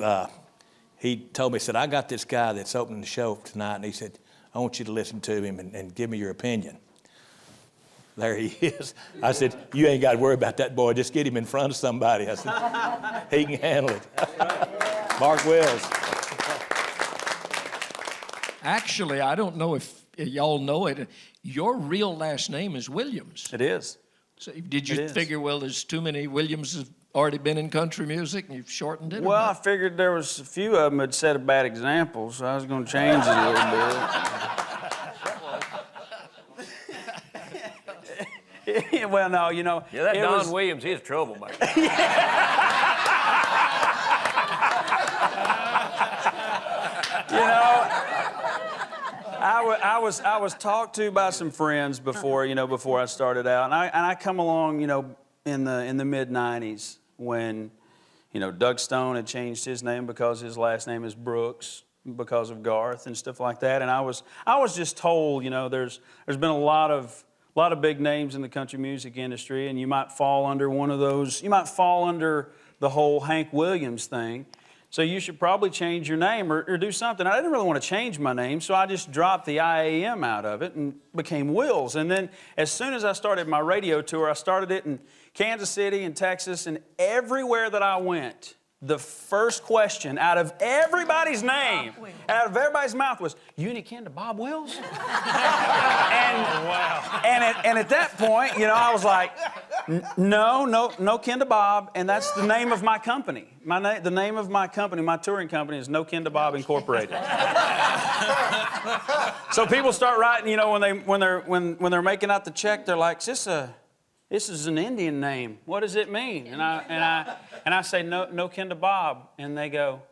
told me, he said, I got this guy that's opening the show tonight, and he said, I want you to listen to him and give me your opinion. There he is. I said, you ain't got to worry about that boy. Just get him in front of somebody. I said, he can handle it. Mark Wills. Actually, I don't know if y'all know it. Your real last name is Williams. It is. So did you figure, well, there's too many Williams have already been in country music and you've shortened it? Well, I figured there was a few of them that set a bad example, so I was going to change it a little bit. Well, no, you know. Yeah, that Don Williams, he's a troublemaker. You know, I was talked to by some friends before I started out, and I come along, you know, in the mid '90s when, you know, Doug Stone had changed his name because his last name is Brooks because of Garth and stuff like that, and I was just told, you know, there's been a lot of big names in the country music industry, and you might fall under one of those. You might fall under the whole Hank Williams thing. So you should probably change your name or do something. I didn't really want to change my name, so I just dropped the IAM out of it and became Wills. And then as soon as I started my radio tour, I started it in Kansas City and Texas, and everywhere that I went, the first question out of everybody's name, out of everybody's mouth was, you any kin to Bob Wills? And at that point, you know, I was like, no kin to Bob, and that's the name of my company. The name of my company, my touring company, is No Kin to Bob Incorporated. So people start writing, you know, when they're making out the check, they're like, this is an Indian name. What does it mean? And I say no kin to Bob, and they go,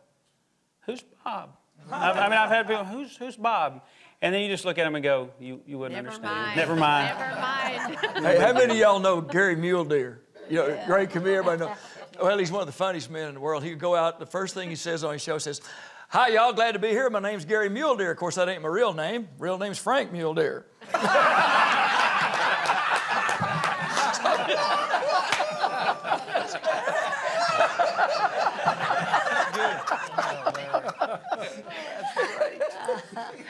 who's Bob? I mean, I've had people, who's Bob? And then you just look at them and go, you wouldn't understand. Never mind. Never mind. Hey, how many of y'all know Gary Muledeer? You know, great comedian, everybody knows. Well, he's one of the funniest men in the world. He would go out, the first thing he says on his show says, hi, y'all, glad to be here. My name's Gary Muledeer. Of course, that ain't my real name. Real name's Frank Muledeer.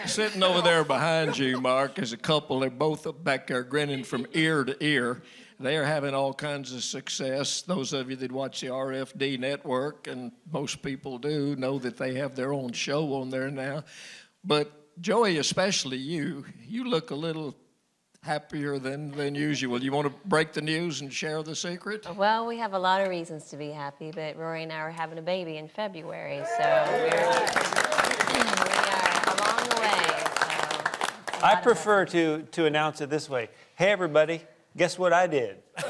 Sitting over there behind you, Mark, is a couple. They're both back there grinning from ear to ear. They are having all kinds of success. Those of you that watch the RFD network, and most people do, know that they have their own show on there now. But Joey, especially you look a little happier than usual. You want to break the news and share the secret? Well, we have a lot of reasons to be happy, but Rory and I are having a baby in February, so we are along the way. So I prefer to announce it this way. Hey, everybody, guess what I did? He's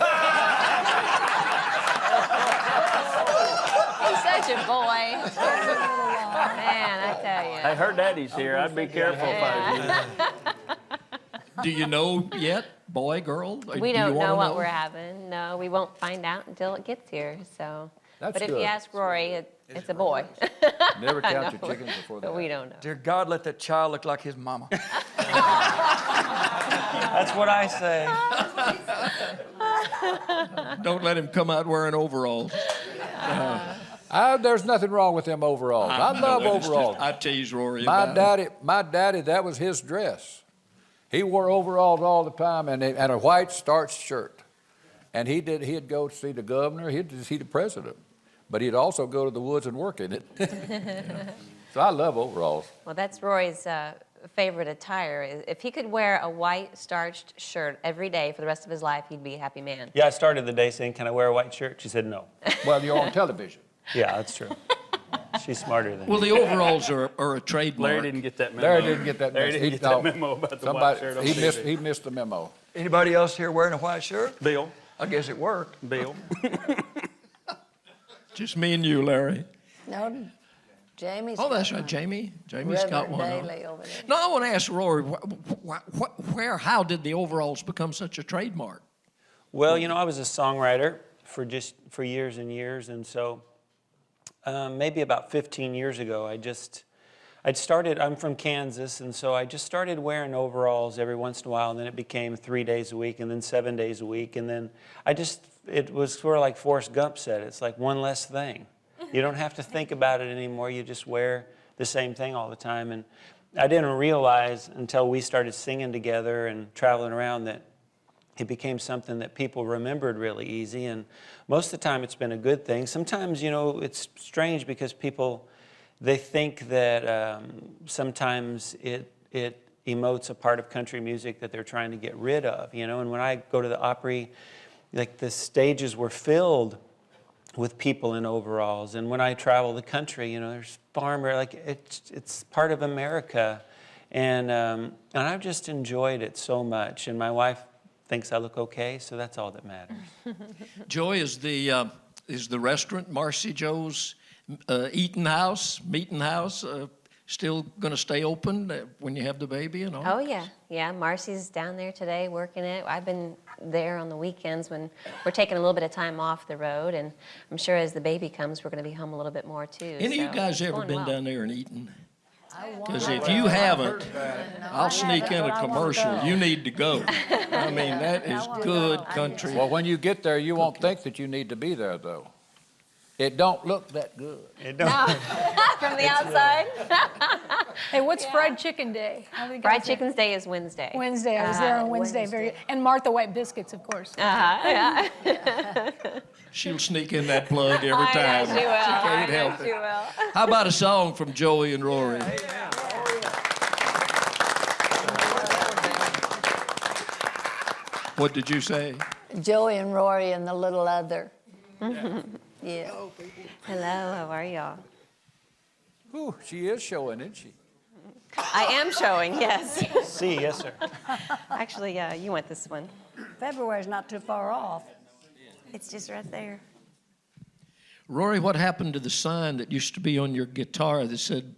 such a boy. Man, I tell you. Hey, her daddy's here. I'd be careful if I was you. Do you know yet, boy, girl? We don't know what we're having. No, we won't find out until it gets here. So, but if you ask Rory, it's a boy. Never count your chickens before they But we don't know. Dear God, let that child look like his mama. That's what I say. Don't let him come out wearing overalls. There's nothing wrong with them overalls. I love overalls. I tease Rory my about it. daddy, that was his dress. He wore overalls all the time and a white starched shirt. And he'd go see the governor, he'd see the president. But he'd also go to the woods and work in it. So I love overalls. Well, that's Rory's favorite attire. If he could wear a white starched shirt every day for the rest of his life, he'd be a happy man. Yeah, I started the day saying, can I wear a white shirt? She said no. Well, you're on television. Yeah, that's true. She's smarter than Well, me. the overalls are a trademark. Larry didn't get that memo. Larry didn't get that Larry memo. didn't get that memo about the white shirt on TV. He missed the memo. Anybody else here wearing a white shirt? Bill. I guess it worked. Bill. Just me and you, Larry. No, Jamie's Oh, that's got right, one. Jamie. Jamie's got one on. Daly over there. No, I want to ask Rory, how did the overalls become such a trademark? Well, you know, I was a songwriter for years and years, and so maybe about 15 years ago, I'm from Kansas, and so I just started wearing overalls every once in a while, and then it became 3 days a week, and then 7 days a week, and then it was sort of like Forrest Gump said, it's like one less thing. You don't have to think about it anymore, you just wear the same thing all the time, and I didn't realize until we started singing together and traveling around that it became something that people remembered really easy, and most of the time it's been a good thing. Sometimes, you know, it's strange because people, they think that sometimes it emotes a part of country music that they're trying to get rid of, you know, and when I go to the Opry, like the stages were filled with people in overalls, and when I travel the country, you know, there's farmer, like it's part of America, and I've just enjoyed it so much, and my wife thinks I look okay, so that's all that matters. Joy, is the restaurant Marcy Joe's meeting house still going to stay open when you have the baby and all? Oh, yeah. Yeah, Marcy's down there today working it. I've been there on the weekends when we're taking a little bit of time off the road, and I'm sure as the baby comes, we're going to be home a little bit more, too. Any of you guys it's ever going been well. down there and eaten? Because if you haven't, I'll sneak in a commercial. You need to go. I mean, that is good country. Well, when you get there, you won't think that you need to be there, though. It don't look that good. It don't. From the outside. Hey, what's Fried Chicken Day? Fried Chicken's Day is Wednesday. Wednesday. I was there on Wednesday. And Martha White biscuits, of course. Yeah. She'll sneak in that plug every time. She will. She can't help it. She will. How about a song from Joey and Rory? What did you say? Joey and Rory and the little other. Yeah. Hello, how are y'all? Ooh, she is showing, isn't she? I am showing, yes. See, yes, sir. Actually, you want this one. February's not too far off. It's just right there. Rory, what happened to the sign that used to be on your guitar that said,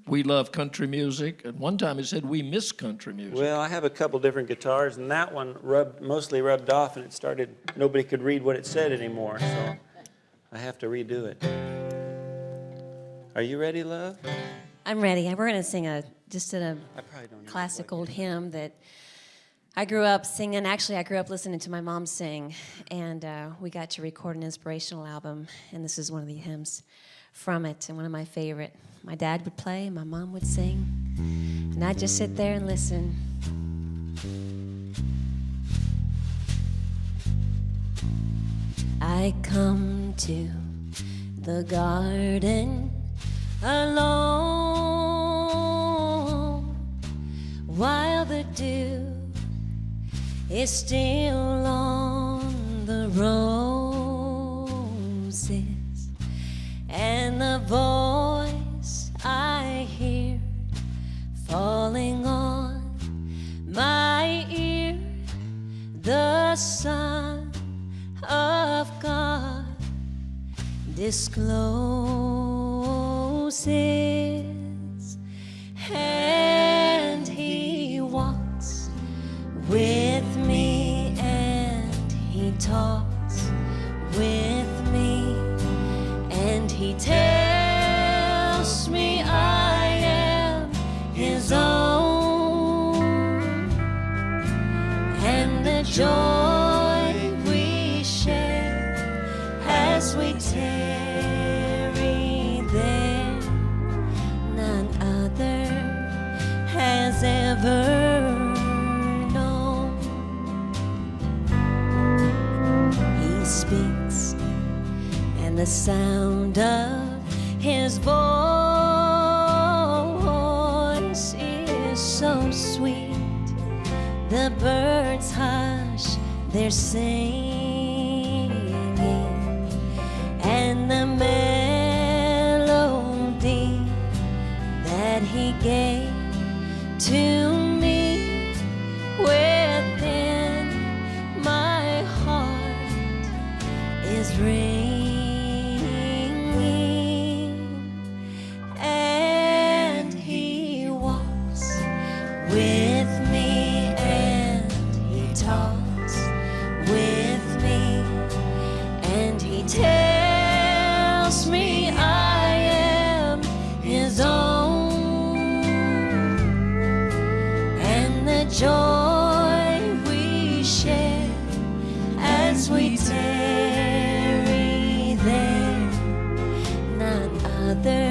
"We love country music"? At one time it said, "We miss country music." Well, I have a couple different guitars, and that one mostly rubbed off, and nobody could read what it said anymore, so I have to redo it. Are you ready, love? I'm ready. We're going to sing a classic old hymn that I grew up singing. Actually, I grew up listening to my mom sing, and we got to record an inspirational album, and this is one of the hymns from it, and one of my favorite. My dad would play, my mom would sing, and I'd just sit there and listen. I come to the garden alone while the dew is still on the roses, and the voice I hear falling on my ear, the Son of God discloses, and He walks with me, and He talks with me, and He tells me I am His own, and the joy we share as we tarry there, none other has ever known. He speaks, and the sound of His voice is so sweet. The birds hush their singing, and the mellow other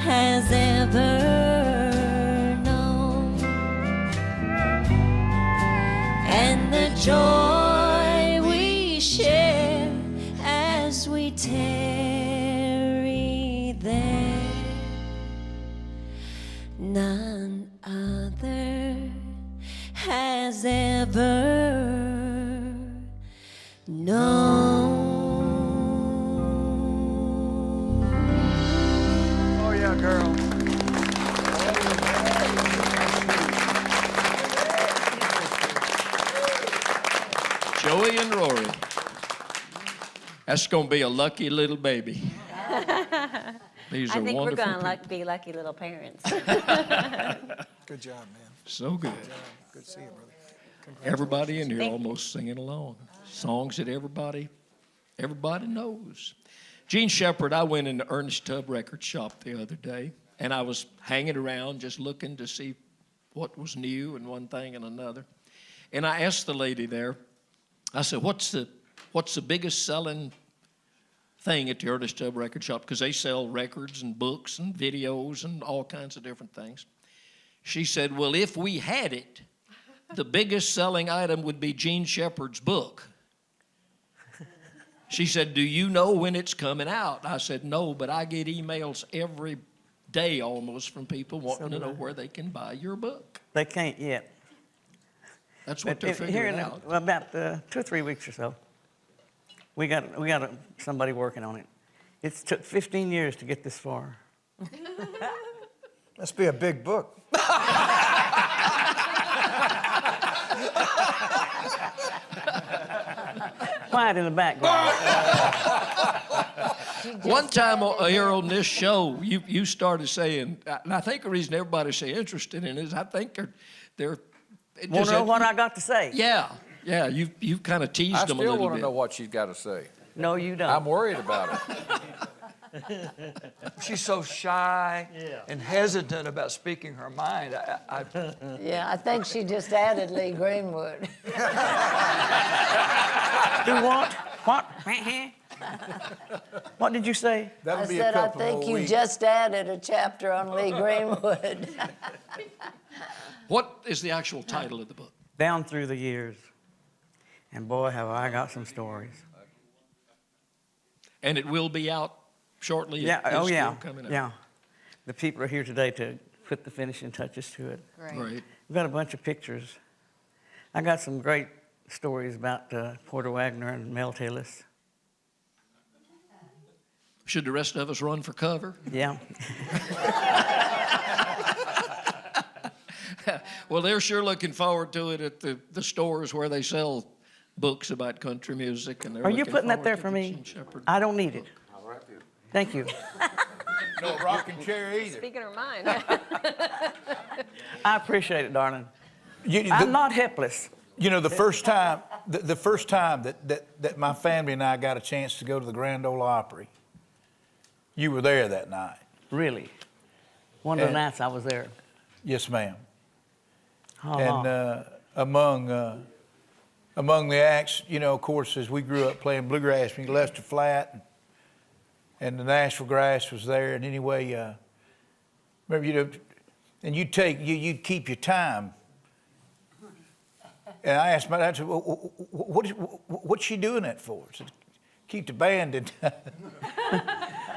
has ever known. And the joy we share as we tarry there, none other has ever known. Oh, yeah, girl. Joey and Rory. That's going to be a lucky little baby. These I are think we're wonderful going to people. be lucky little parents. Good job, man. So good. Good to see you, brother. Everybody in here Thank- almost singing along. Songs that everybody knows. Gene Shepard, I went into Ernest Tubb record shop the other day, and I was hanging around just looking to see what was new and one thing and another. And I asked the lady there, I said, what's the biggest selling thing at the Ernest Tubb record shop? Because they sell records and books and videos and all kinds of different things. She said, well, if we had it, the biggest selling item would be Gene Shepard's book. She said, do you know when it's coming out? I said, no, but I get emails every day almost from people wanting to know where they can buy your book. They can't yet. That's what But they're here figuring in out. about 2 or 3 weeks or so, we got somebody working on it. It's took 15 years to get this far. Must be a big book. Quiet in the background. One time here on this show, you started saying, and I think the reason everybody's so interested in it is I think they're Want to know what I got to say? Yeah, you kind of teased I them a still little want to bit. know what she's got to say. No, you don't. I'm worried about it. She's so shy and hesitant about speaking her mind. Yeah, I think she just added Lee Greenwood. Do what? What? What did you say? I said, I think you just added a chapter on Lee Greenwood. What is the actual title of the book? Down Through the Years. And boy, have I got some stories. And it will be out shortly. Yeah. It is Oh, still yeah. coming out. Yeah. The people are here today to put the finishing touches to it. Great. We've got a bunch of pictures. I got some great stories about Porter Wagner and Mel Tillis. Should the rest of us run for cover? Yeah. Well, they're sure looking forward to it at the stores where they sell books about country music. And they're Are you looking putting that forward there to for the me? Gene Shepard. I don't need it. Thank you. No rocking chair either. Speaking her mind. I appreciate it, darling. I'm I'm not helpless. You know, the first time that my family and I got a chance to go to the Grand Ole Opry, you were there that night. Really? One of the And- nights I was there. Yes, ma'am. Oh, And among the acts, you know, of course, as we grew up playing bluegrass, we Lester Flatt and the Nashville Grass was there. And anyway, remember, you know, and you'd keep your time. And I asked my dad, I said, well, what's she doing that for? I said, keep the band in time.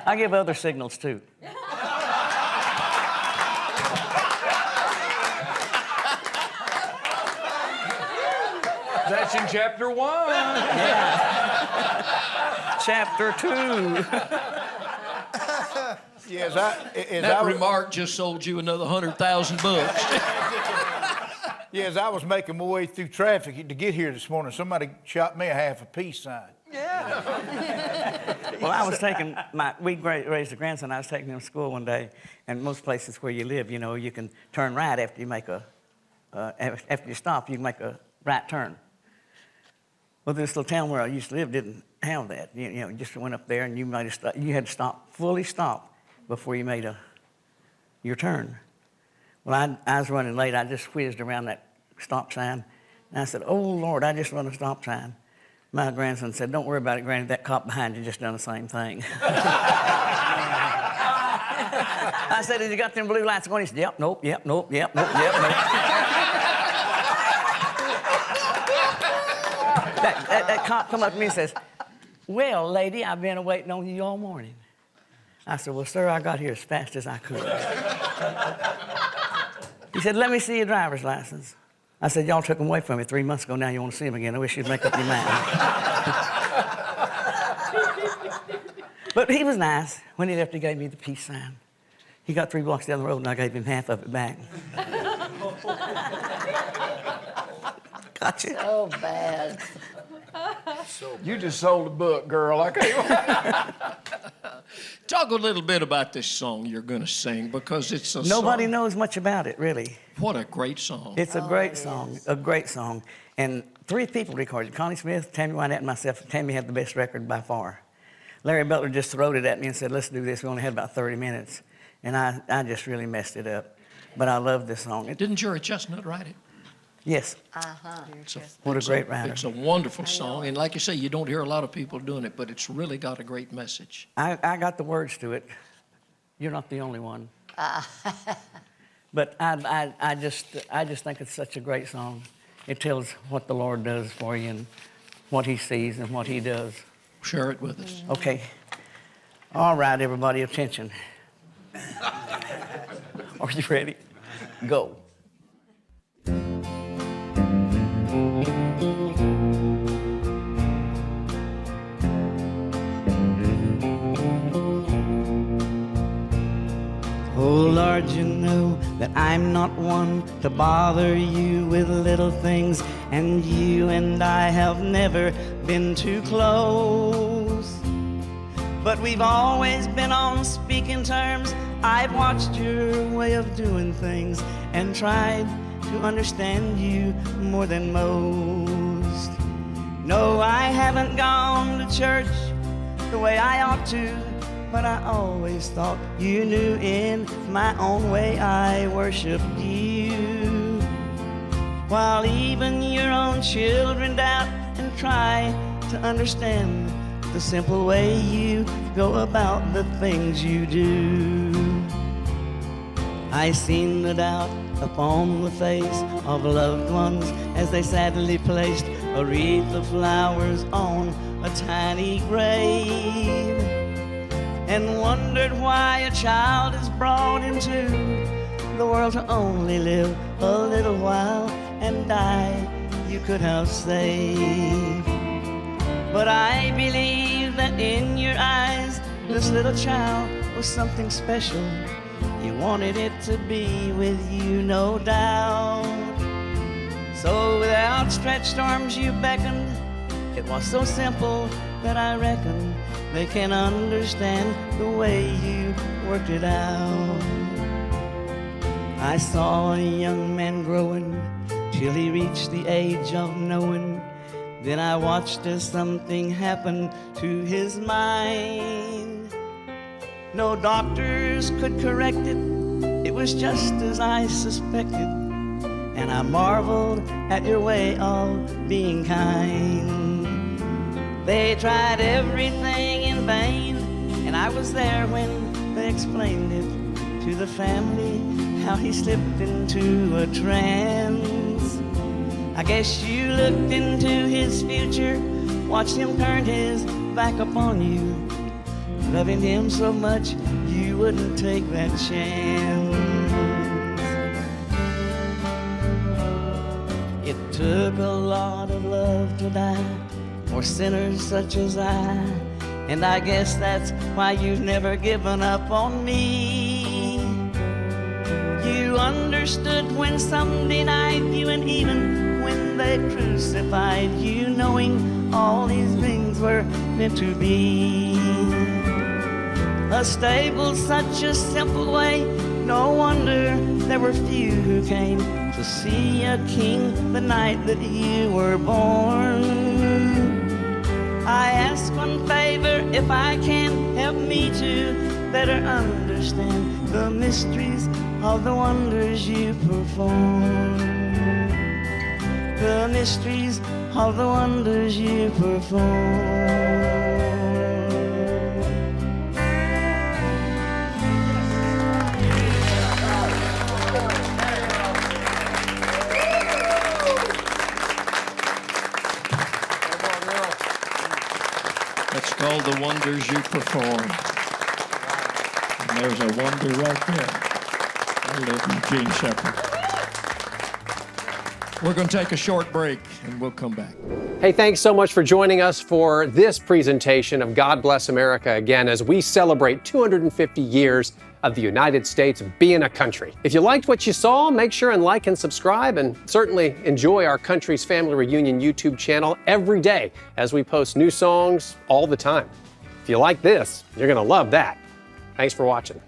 I give other signals too. That's in chapter 1. Chapter 2. Yes, That remark just sold you another 100,000 books. Yeah, as I was making my way through traffic to get here this morning, somebody shot me a half a peace sign. Well, I was taking we raised a grandson. I was taking him to school one day, and most places where you live, you know, you can turn right after you make after you stop, you can make a right turn. Well, this little town where I used to live didn't have that. You know, you just went up there and you had to fully stop before you made your turn. Well, I was running late. I just whizzed around that stop sign, and I said, "Oh Lord, I just run a stop sign." My grandson said, "Don't worry about it, Granny. That cop behind you just done the same thing." I said, "Has you got them blue lights going?" He said, "Yep, nope, yep, nope, yep, nope, yep, nope." that cop come up to me and says, "Well, lady, I've been waiting on you all morning." I said, "Well, sir, I got here as fast as I could." He said, "Let me see your driver's license." I said, "Y'all took them away from me 3 months ago. Now you want to see them again. I wish you'd make up your mind." But he was nice. When he left, he gave me the peace sign. He got 3 blocks down the road, and I gave him half of it back. Gotcha. So bad. You just sold a book, girl. I can't. Talk a little bit about this song you're going to sing, because it's a Nobody song. knows much about it, really. What a great song. It's a great song, a great song. And 3 people recorded, Connie Smith, Tammy Wynette, and myself. Tammy had the best record by far. Larry Butler just thrown it at me and said, "Let's do this." We only had about 30 minutes. And I just really messed it up. But I love this song. Didn't Jerry Chestnut write it? Yes. What a great writer. It's a wonderful song. And like you say, you don't hear a lot of people doing it, but it's really got a great message. I got the words to it. You're not the only one. But I just think it's such a great song. It tells what the Lord does for you and what he sees and what he does. Share it with us. Okay. All right, everybody, attention. Are you ready? Go. Oh Lord, you know that I'm not one to bother you with little things, and you and I have never been too close. But we've always been on speaking terms. I've watched your way of doing things and tried to understand you more than most. No, I haven't gone to church the way I ought to, but I always thought you knew in my own way I worshiped you. While even your own children doubt and try to understand the simple way you go about the things you do. I seen the doubt upon the face of loved ones as they sadly placed a wreath of flowers on a tiny grave, and wondered why a child is brought into the world to only live a little while and die you could have saved. But I believe that in your eyes this little child was something special. You wanted it to be with you, no doubt. So with outstretched arms you beckoned. It was so simple that I reckon they can understand the way you worked it out. I saw a young man growing till he reached the age of knowing. Then I watched as something happened to his mind. No doctors could correct it. It was just as I suspected. And I marveled at your way of being kind. They tried everything in vain, and I was there when they explained it to the family, how he slipped into a trance. I guess you looked into his future, watched him turn his back upon you, loving him so much you wouldn't take that chance. It took a lot of love to die for sinners such as I, and I guess that's why you've never given up on me. You understood when some denied you, and even when they crucified you, knowing all these things were meant to be. A stable, such a simple way, no wonder there were few who came to see a king the night that you were born. I ask one favor, if I can, help me to better understand the mysteries of the wonders you perform. The mysteries of the wonders you perform. the wonders you perform. And there's a wonder right there. I live in Gene Shepard. We're going to take a short break, and we'll come back. Hey, thanks so much for joining us for this presentation of God Bless America again as we celebrate 250 years of the United States being a country. If you liked what you saw, make sure and like and subscribe, and certainly enjoy our Country's Family Reunion YouTube channel every day as we post new songs all the time. If you like this, you're going to love that. Thanks for watching.